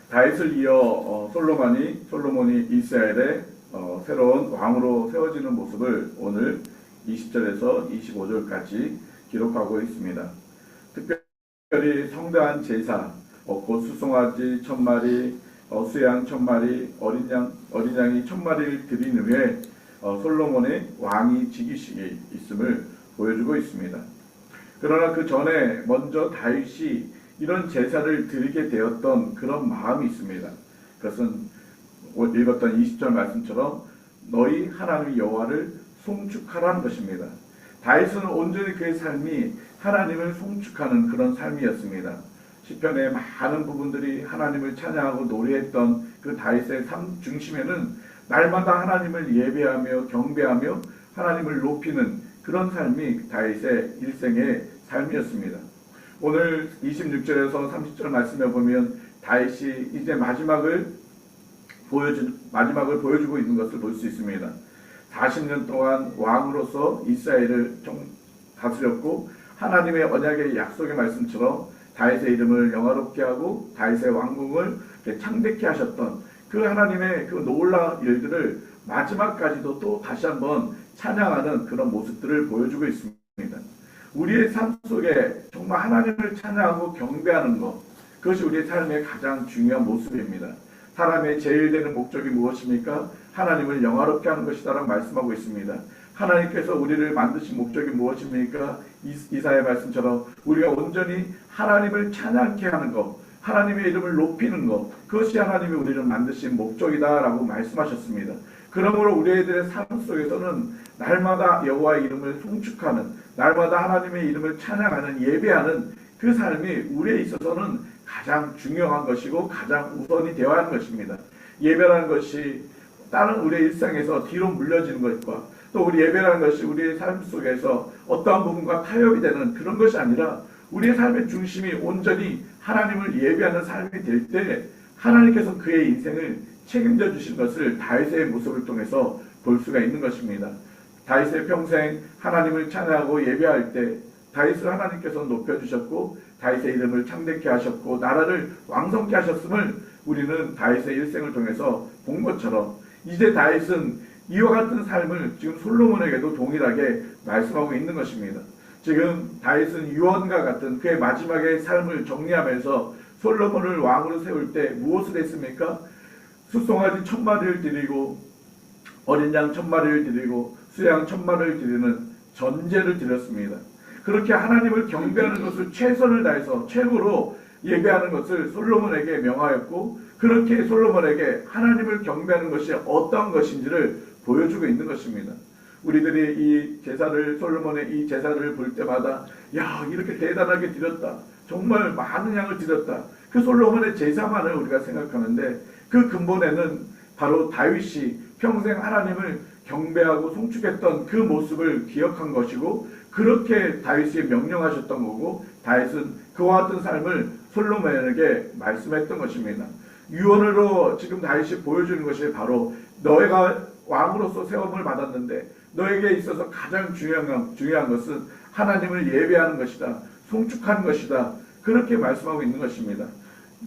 다윗을 이어 솔로몬이 이스라엘의 새로운 왕으로 세워지는 모습을 오늘 20절에서 25절까지 기록하고 있습니다. 특별히 성대한 제사, 곧 수송아지 1000마리, 수양 1000마리, 어린 양이 1000마리를 드린 후에 솔로몬의 왕위 즉위식이 있음을 보여주고 있습니다. 그러나 그 전에 먼저 다윗이 이런 제사를 드리게 되었던 그런 마음이 있습니다. 그것은 읽었던 20절 말씀처럼 너희 하나님 여호와를 송축하라는 것입니다. 다윗은 온전히 그의 삶이 하나님을 송축하는 그런 삶이었습니다. 시편의 많은 부분들이 하나님을 찬양하고 노래했던 그 다윗의 삶 중심에는 날마다 하나님을 예배하며 경배하며 하나님을 높이는 그런 삶이 다윗의 일생의 삶이었습니다. 오늘 26절에서 30절 말씀에 보면 다윗이 이제 마지막을 보여주고 있는 것을 볼 수 있습니다. 40년 동안 왕으로서 이스라엘을 다스렸고 하나님의 언약의 약속의 말씀처럼 다윗의 이름을 영화롭게 하고 다윗의 왕궁을 창대케 하셨던 그 하나님의 그 놀라운 일들을 마지막까지도 또 다시 한번 찬양하는 그런 모습들을 보여주고 있습니다. 우리의 삶 속에 정말 하나님을 찬양하고 경배하는 것, 그것이 우리의 삶의 가장 중요한 모습입니다. 사람의 제일 되는 목적이 무엇입니까? 하나님을 영화롭게 하는 것이다라고 말씀하고 있습니다. 하나님께서 우리를 만드신 목적이 무엇입니까? 이사야 말씀처럼 우리가 온전히 하나님을 찬양케 하는 것, 하나님의 이름을 높이는 것, 그것이 하나님이 우리를 만드신 목적이다라고 말씀하셨습니다. 그러므로 우리들의 삶 속에서는 날마다 여호와의 이름을 송축하는, 날마다 하나님의 이름을 찬양하는, 예배하는 그 삶이 우리에 있어서는 가장 중요한 것이고 가장 우선이 되어야 하는 것입니다. 예배라는 것이 다른 우리의 일상에서 뒤로 물려지는 것과 또 우리 예배라는 것이 우리의 삶 속에서 어떠한 부분과 타협이 되는 그런 것이 아니라 우리의 삶의 중심이 온전히 하나님을 예배하는 삶이 될 때 하나님께서 그의 인생을 책임져 주신 것을 다윗의 모습을 통해서 볼 수가 있는 것입니다. 다윗의 평생 하나님을 찬양하고 예배할 때 다윗을 하나님께서 높여주셨고 다윗의 이름을 창대케 하셨고 나라를 왕성케 하셨음을 우리는 다윗의 일생을 통해서 본 것처럼 이제 다윗은 이와 같은 삶을 지금 솔로몬에게도 동일하게 말씀하고 있는 것입니다. 지금 다윗은 유언과 같은 그의 마지막의 삶을 정리하면서 솔로몬을 왕으로 세울 때 무엇을 했습니까? 수송아지 1000마리를 드리고 어린 양 1000마리를 드리고 수양 1000마리를 드리는 전제를 드렸습니다. 그렇게 하나님을 경배하는 것을 최선을 다해서 최고로 예배하는 것을 솔로몬에게 명하였고 그렇게 솔로몬에게 하나님을 경배하는 것이 어떤 것인지를 보여주고 있는 것입니다. 우리들이 이 제사를 솔로몬의 이 제사를 볼 때마다 야 이렇게 대단하게 드렸다. 정말 많은 양을 드렸다. 그 솔로몬의 제사만을 우리가 생각하는데 그 근본에는 바로 다윗이 평생 하나님을 경배하고 송축했던 그 모습을 기억한 것이고 그렇게 다윗이 명령하셨던 거고 다윗은 그와 같은 삶을 솔로몬에게 말씀했던 것입니다. 유언으로 지금 다윗이 보여주는 것이 바로 너희가 왕으로서 세움을 받았는데 너에게 있어서 가장 중요한 것은 하나님을 예배하는 것이다. 송축하는 것이다. 그렇게 말씀하고 있는 것입니다.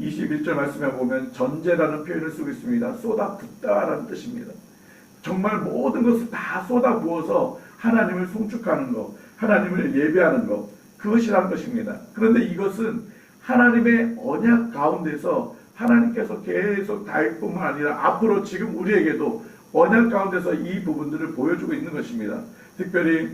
21절 말씀에 보면 전제라는 표현을 쓰고 있습니다. 쏟아붓다라는 뜻입니다. 정말 모든 것을 다 쏟아부어서 하나님을 송축하는 것, 하나님을 예배하는 것, 그것이라는 것입니다. 그런데 이것은 하나님의 언약 가운데서 하나님께서 계속 다윗뿐만 아니라 앞으로 지금 우리에게도 언약 가운데서 이 부분들을 보여주고 있는 것입니다. 특별히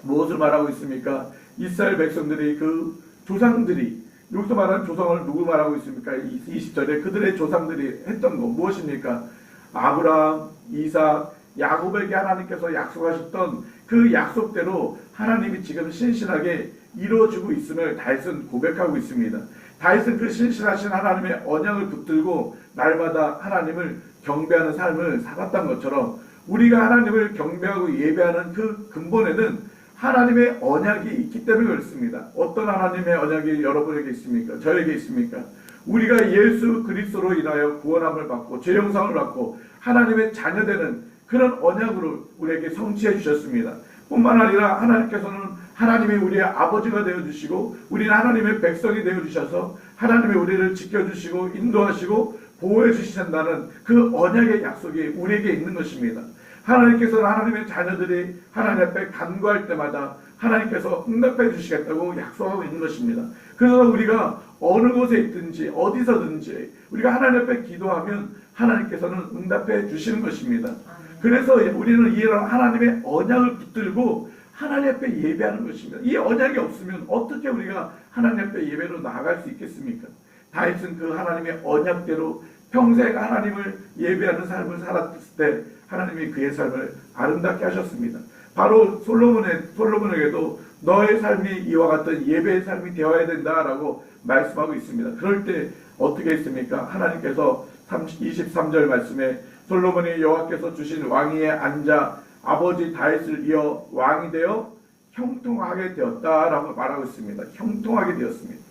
무엇을 말하고 있습니까? 이스라엘 백성들이 그 조상들이 여기서 말하는 조상을 누구 말하고 있습니까? 20절에 그들의 조상들이 했던 것 무엇입니까? 아브라함, 이삭, 야곱에게 하나님께서 약속하셨던 그 약속대로 하나님이 지금 신실하게 이루어지고 있음을 다윗은 고백하고 있습니다. 다윗은 그 신실하신 하나님의 언약을 붙들고 날마다 하나님을 경배하는 삶을 살았던 것처럼 우리가 하나님을 경배하고 예배하는 그 근본에는 하나님의 언약이 있기 때문에 그렇습니다. 어떤 하나님의 언약이 여러분에게 있습니까? 저에게 있습니까? 우리가 예수 그리스도로 인하여 구원함을 받고 죄 용서를 받고 하나님의 자녀되는 그런 언약으로 우리에게 성취해 주셨습니다. 뿐만 아니라 하나님께서는 하나님이 우리의 아버지가 되어주시고 우리는 하나님의 백성이 되어주셔서 하나님이 우리를 지켜주시고 인도하시고 보호해 주신다는 그 언약의 약속이 우리에게 있는 것입니다. 하나님께서는 하나님의 자녀들이 하나님 앞에 간구할 때마다 하나님께서 응답해 주시겠다고 약속하고 있는 것입니다. 그래서 우리가 어느 곳에 있든지 어디서든지 우리가 하나님 앞에 기도하면 하나님께서는 응답해 주시는 것입니다. 그래서 우리는 이런 하나님의 언약을 붙들고 하나님 앞에 예배하는 것입니다. 이 언약이 없으면 어떻게 우리가 하나님 앞에 예배로 나아갈 수 있겠습니까? 다윗은 그 하나님의 언약대로 평생 하나님을 예배하는 삶을 살았을 때 하나님이 그의 삶을 아름답게 하셨습니다. 바로 솔로몬에게도 너의 삶이 이와 같은 예배의 삶이 되어야 된다라고 말씀하고 있습니다. 그럴 때 어떻게 했습니까? 하나님께서 23절 말씀에 솔로몬이 여호와께서 주신 왕위에 앉아 아버지 다윗을 이어 왕이 되어 형통하게 되었다라고 말하고 있습니다. 형통하게 되었습니다.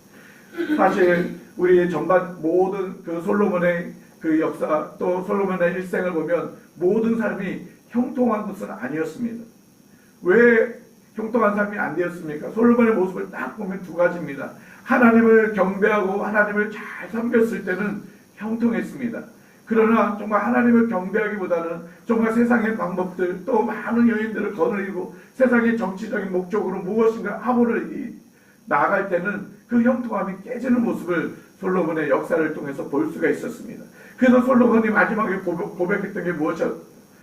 사실 우리 전반 모든 그 솔로몬의 그 역사 또 솔로몬의 일생을 보면 모든 삶이 형통한 것은 아니었습니다. 왜 형통한 삶이 안 되었습니까? 솔로몬의 모습을 딱 보면 두 가지입니다. 하나님을 경배하고 하나님을 잘 섬겼을 때는 형통했습니다. 그러나 정말 하나님을 경배하기보다는 정말 세상의 방법들 또 많은 여인들을 거느리고 세상의 정치적인 목적으로 무엇인가 함으로 나아갈 때는 그 형통함이 깨지는 모습을 솔로몬의 역사를 통해서 볼 수가 있었습니다. 그래서 솔로몬이 마지막에 고백했던 게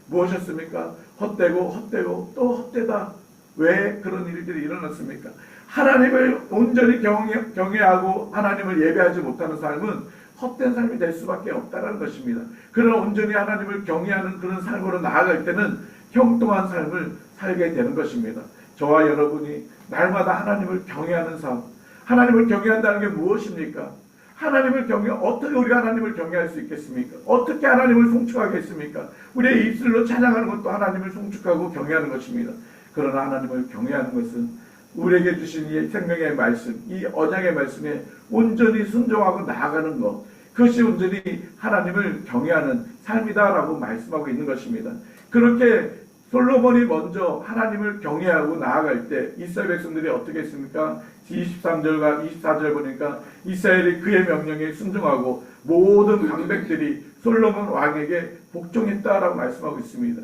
무엇이었습니까? 헛되고 또 헛되다. 왜 그런 일들이 일어났습니까? 하나님을 온전히 경외하고 하나님을 예배하지 못하는 삶은 헛된 삶이 될 수밖에 없다는 것입니다. 그러나 온전히 하나님을 경외하는 그런 삶으로 나아갈 때는 형통한 삶을 살게 되는 것입니다. 저와 여러분이 날마다 하나님을 경외하는 삶, 하나님을 경외한다는 게 무엇입니까? 하나님을 어떻게 우리가 하나님을 경외할 수 있겠습니까? 어떻게 하나님을 송축하겠습니까? 우리의 입술로 찬양하는 것도 하나님을 송축하고 경외하는 것입니다. 그러나 하나님을 경외하는 것은 우리에게 주신 이 생명의 말씀, 이 언약의 말씀에 온전히 순종하고 나아가는 것, 그것이 온전히 하나님을 경외하는 삶이다라고 말씀하고 있는 것입니다. 그렇게 솔로몬이 먼저 하나님을 경외하고 나아갈 때 이스라엘 백성들이 어떻게 했습니까? 23절과 24절 보니까 이스라엘이 그의 명령에 순종하고 모든 방백들이 솔로몬 왕에게 복종했다라고 말씀하고 있습니다.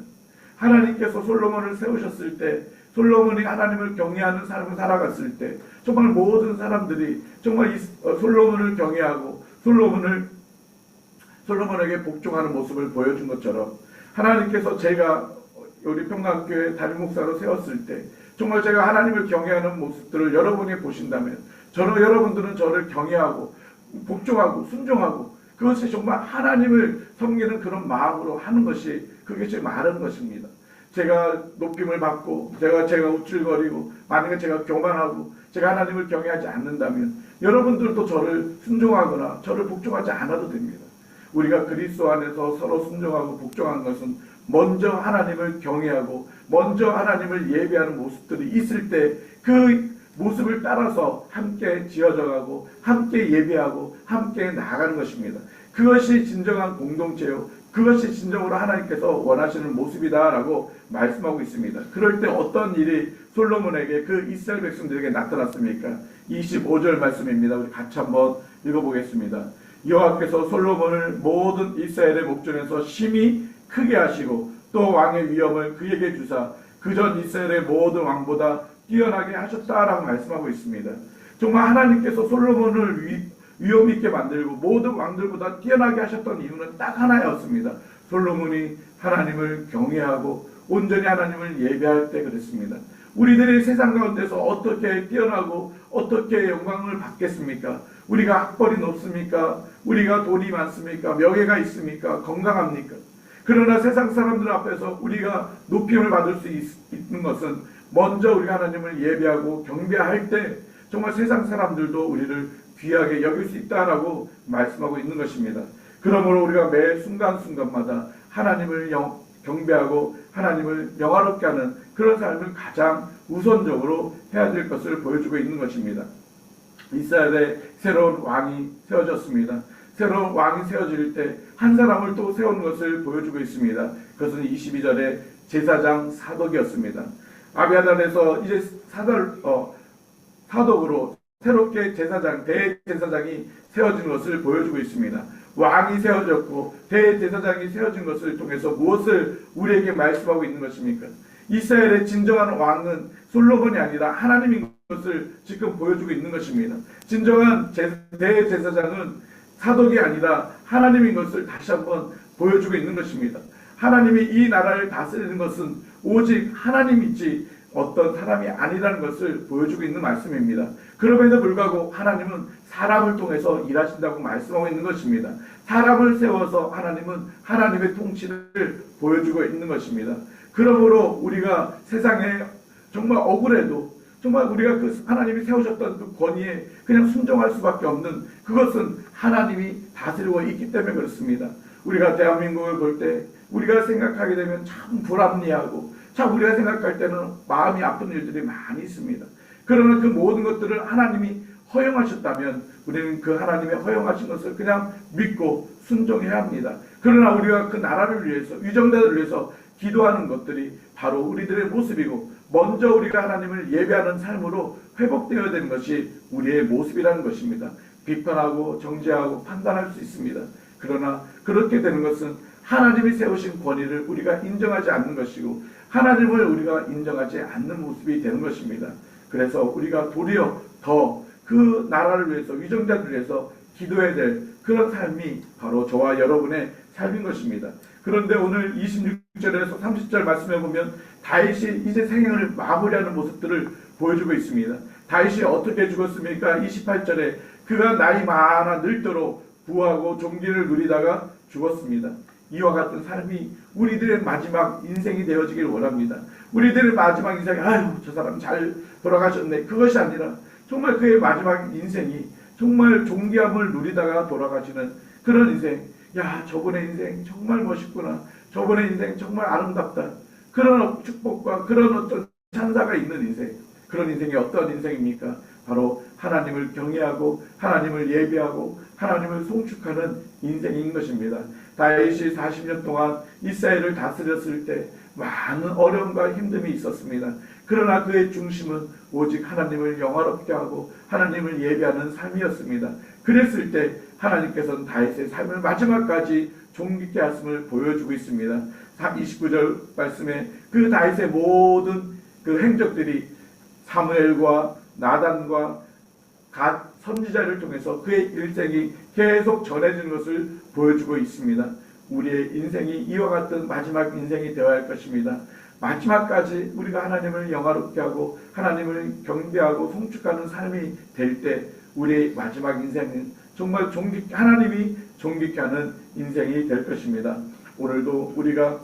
하나님께서 솔로몬을 세우셨을 때 솔로몬이 하나님을 경외하는 삶을 살아갔을 때 정말 모든 사람들이 정말 솔로몬을 경외하고 솔로몬에게 복종하는 모습을 보여준 것처럼 하나님께서 제가 우리 평강교회 담임 목사로 세웠을 때 정말 제가 하나님을 경외하는 모습들을 여러분이 보신다면 여러분들은 저를 경외하고 복종하고 순종하고 그것이 정말 하나님을 섬기는 그런 마음으로 하는 것이 그것이 말하는 것입니다. 제가 높임을 받고 제가 우쭐거리고 만약에 제가 교만하고 제가 하나님을 경외하지 않는다면 여러분들도 저를 순종하거나 저를 복종하지 않아도 됩니다. 우리가 그리스도 안에서 서로 순종하고 복종하는 것은 먼저 하나님을 경외하고 먼저 하나님을 예배하는 모습들이 있을 때 그 모습을 따라서 함께 지어져가고 함께 예배하고 함께 나아가는 것입니다. 그것이 진정한 공동체요. 그것이 진정으로 하나님께서 원하시는 모습이다라고 말씀하고 있습니다. 그럴 때 어떤 일이 솔로몬에게 그 이스라엘 백성들에게 나타났습니까? 25절 말씀입니다. 우리 같이 한번 읽어보겠습니다. 여호와께서 솔로몬을 모든 이스라엘의 목전에서 심히 크게 하시고 또 왕의 위엄을 그에게 주사 그전 이스라엘의 모든 왕보다 뛰어나게 하셨다라고 말씀하고 있습니다. 정말 하나님께서 솔로몬을 위엄 있게 만들고 모든 왕들보다 뛰어나게 하셨던 이유는 딱 하나였습니다. 솔로몬이 하나님을 경외하고 온전히 하나님을 예배할 때 그랬습니다. 우리들이 세상 가운데서 어떻게 뛰어나고 어떻게 영광을 받겠습니까? 우리가 학벌이 높습니까? 우리가 돈이 많습니까? 명예가 있습니까? 건강합니까? 그러나 세상 사람들 앞에서 우리가 높임을 받을 수 있는 것은 먼저 우리가 하나님을 예배하고 경배할 때 정말 세상 사람들도 우리를 귀하게 여길 수 있다라고 말씀하고 있는 것입니다. 그러므로 우리가 매 순간순간마다 하나님을 경배하고 하나님을 영화롭게 하는 그런 삶을 가장 우선적으로 해야 될 것을 보여주고 있는 것입니다. 이스라엘에 새로운 왕이 세워졌습니다. 새로운 왕이 세워질 때 한 사람을 또 세우는 것을 보여주고 있습니다. 그것은 22절에 제사장 사독이었습니다. 아비아달에서 이제 사독으로 새롭게 제사장, 대제사장이 세워진 것을 보여주고 있습니다. 왕이 세워졌고 대제사장이 세워진 것을 통해서 무엇을 우리에게 말씀하고 있는 것입니까? 이스라엘의 진정한 왕은 솔로몬이 아니라 하나님인 것을 지금 보여주고 있는 것입니다. 진정한 대제사장은 사독이 아니라 하나님인 것을 다시 한번 보여주고 있는 것입니다. 하나님이 이 나라를 다스리는 것은 오직 하나님이지 어떤 사람이 아니라는 것을 보여주고 있는 말씀입니다. 그럼에도 불구하고 하나님은 사람을 통해서 일하신다고 말씀하고 있는 것입니다. 사람을 세워서 하나님은 하나님의 통치를 보여주고 있는 것입니다. 그러므로 우리가 세상에 정말 억울해도 정말 우리가 그 하나님이 세우셨던 그 권위에 그냥 순종할 수밖에 없는, 그것은 하나님이 다스리고 있기 때문에 그렇습니다. 우리가 대한민국을 볼 때 우리가 생각하게 되면 참 불합리하고 참 우리가 생각할 때는 마음이 아픈 일들이 많이 있습니다. 그러나 그 모든 것들을 하나님이 허용하셨다면 우리는 그 하나님의 허용하신 것을 그냥 믿고 순종해야 합니다. 그러나 우리가 그 나라를 위해서, 위정자들을 위해서 기도하는 것들이 바로 우리들의 모습이고, 먼저 우리가 하나님을 예배하는 삶으로 회복되어야 되는 것이 우리의 모습이라는 것입니다. 비판하고 정죄하고 판단할 수 있습니다. 그러나 그렇게 되는 것은 하나님이 세우신 권위를 우리가 인정하지 않는 것이고 하나님을 우리가 인정하지 않는 모습이 되는 것입니다. 그래서 우리가 도리어 더 그 나라를 위해서, 위정자들을 위해서 기도해야 될 그런 삶이 바로 저와 여러분의 삶인 것입니다. 그런데 오늘 26절에서 30절 말씀해 보면 다윗이 이제 생애를 마무리하는 모습들을 보여주고 있습니다. 다윗이 어떻게 죽었습니까? 28절에 그가 나이 많아 늙도록 부하고 종기를 누리다가 죽었습니다. 이와 같은 삶이 우리들의 마지막 인생이 되어지길 원합니다. 우리들의 마지막 인생이 아유 저 사람 잘 돌아가셨네, 그것이 아니라 정말 그의 마지막 인생이 정말 존귀함을 누리다가 돌아가시는 그런 인생. 야, 저분의 인생 정말 멋있구나, 저분의 인생 정말 아름답다, 그런 축복과 그런 어떤 찬사가 있는 인생. 그런 인생이 어떤 인생입니까? 바로 하나님을 경외하고 하나님을 예배하고 하나님을 송축하는 인생인 것입니다. 다윗이 40년 동안 이스라엘을 다스렸을 때 많은 어려움과 힘듦이 있었습니다. 그러나 그의 중심은 오직 하나님을 영화롭게 하고 하나님을 예배하는 삶이었습니다. 그랬을 때 하나님께서는 다윗의 삶을 마지막까지 존귀케 하심을 보여주고 있습니다. 29절 말씀에 그 다윗의 모든 그 행적들이 사무엘과 나단과 갓 선지자를 통해서 그의 일생이 계속 전해지는 것을 보여주고 있습니다. 우리의 인생이 이와 같은 마지막 인생이 되어야 할 것입니다. 마지막까지 우리가 하나님을 영화롭게 하고 하나님을 경배하고 송축하는 삶이 될 때 우리의 마지막 인생은 정말 하나님이 존귀케 하는 인생이 될 것입니다. 오늘도 우리가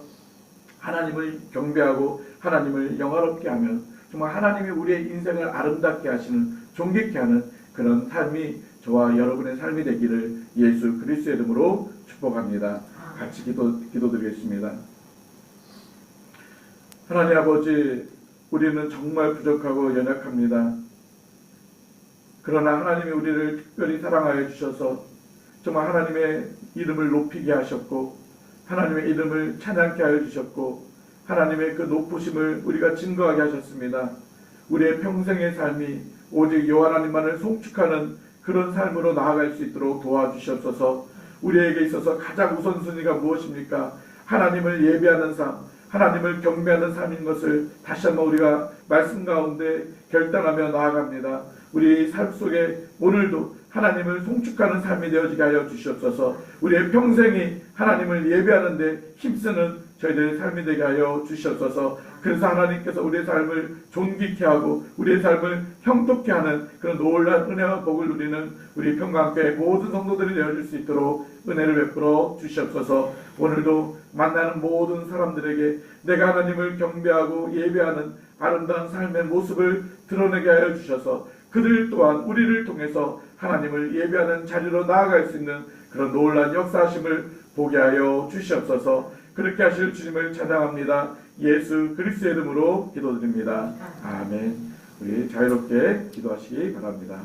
하나님을 경배하고 하나님을 영화롭게 하면 정말 하나님이 우리의 인생을 아름답게 하시는, 존귀케 하는 그런 삶이 저와 여러분의 삶이 되기를 예수 그리스도의 이름으로 축복합니다. 같이 기도드리겠습니다. 하나님 아버지, 우리는 정말 부족하고 연약합니다. 그러나 하나님이 우리를 특별히 사랑하여 주셔서 정말 하나님의 이름을 높이게 하셨고 하나님의 이름을 찬양케 하여 주셨고 하나님의 그 높으심을 우리가 증거하게 하셨습니다. 우리의 평생의 삶이 오직 여호와 하나님만을 송축하는 그런 삶으로 나아갈 수 있도록 도와주시옵소서. 우리에게 있어서 가장 우선순위가 무엇입니까? 하나님을 예배하는 삶, 하나님을 경배하는 삶인 것을 다시 한번 우리가 말씀 가운데 결단하며 나아갑니다. 우리 삶 속에 오늘도 하나님을 송축하는 삶이 되어지게 하여 주시옵소서. 우리의 평생이 하나님을 예배하는 데 힘쓰는 저희들의 삶이 되게 하여 주시옵소서. 그래서 하나님께서 우리의 삶을 존귀케 하고 우리의 삶을 형통케 하는 그런 놀라운 은혜와 복을 누리는 우리 평강교회 모든 성도들이 되어줄 수 있도록 은혜를 베풀어 주시옵소서. 오늘도 만나는 모든 사람들에게 내가 하나님을 경배하고 예배하는 아름다운 삶의 모습을 드러내게 하여 주셔서 그들 또한 우리를 통해서 하나님을 예배하는 자리로 나아갈 수 있는 그런 놀라운 역사하심을 보게 하여 주시옵소서. 그렇게 하실 주님을 찬양합니다. 예수 그리스도의 이름으로 기도드립니다. 아멘. 우리 자유롭게 기도하시기 바랍니다.